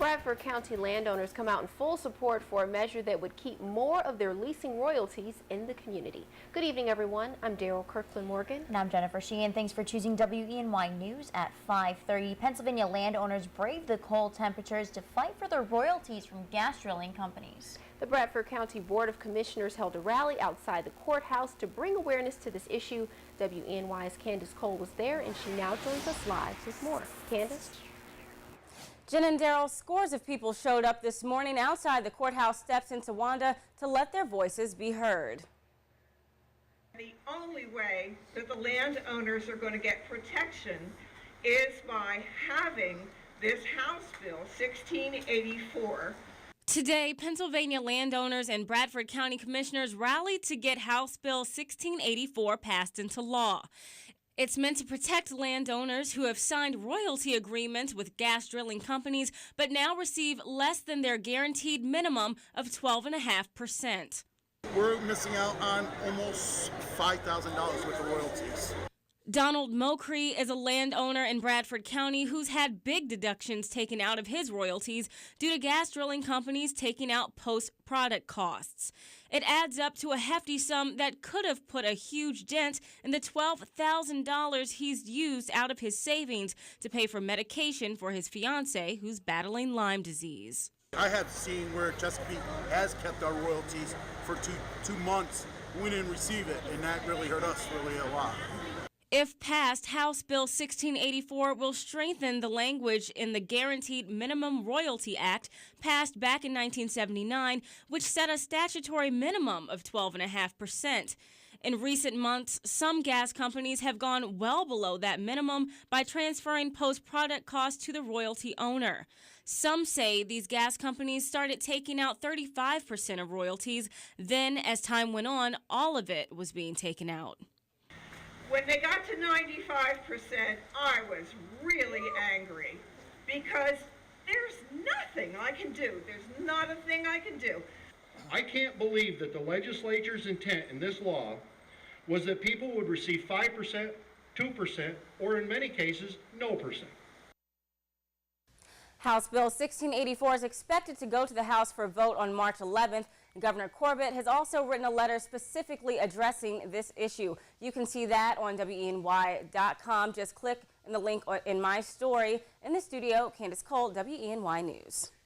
Bradford County landowners come out in full support for a measure that would keep more of their leasing royalties in the community. Good evening, everyone. I'm Daryl Kirkland-Morgan. And I'm Jennifer Sheehan. Thanks for choosing WENY News at 5:30. Pennsylvania landowners braved the cold temperatures to fight for their royalties from gas drilling companies. The Bradford County Board of Commissioners held a rally outside the courthouse to bring awareness to this issue. WENY's Candace Cole was there, and she now joins us live with more. Candace? Jen and Daryl, scores of people showed up this morning outside the courthouse steps in Towanda to let their voices be heard. The only way that the landowners are going to get protection is by having this House Bill 1684. Today, Pennsylvania landowners and Bradford County commissioners rallied to get House Bill 1684 passed into law. It's meant to protect landowners who have signed royalty agreements with gas drilling companies but now receive less than their guaranteed minimum of 12.5%. We're missing out on almost $5,000 worth of royalties. Donald Mokry is a landowner in Bradford County who's had big deductions taken out of his royalties due to gas drilling companies taking out post-product costs. It adds up to a hefty sum that could have put a huge dent in the $12,000 he's used out of his savings to pay for medication for his fiancée who's battling Lyme disease. I have seen where Chesapeake has kept our royalties for two months. We didn't receive it, and that really hurt us really a lot. If passed, House Bill 1684 will strengthen the language in the Guaranteed Minimum Royalty Act passed back in 1979, which set a statutory minimum of 12.5%. In recent months, some gas companies have gone well below that minimum by transferring post-product costs to the royalty owner. Some say these gas companies started taking out 35% of royalties. Then, as time went on, all of it was being taken out. When they got to 95%, I was really angry because there's nothing I can do. There's not a thing I can do. I can't believe that the legislature's intent in this law was that people would receive 5%, 2%, or in many cases, no percent. House Bill 1684 is expected to go to the House for a vote on March 11th. Governor Corbett has also written a letter specifically addressing this issue. You can see that on WENY.com. Just click in the link in my story. In the studio, Candace Cole, WENY News.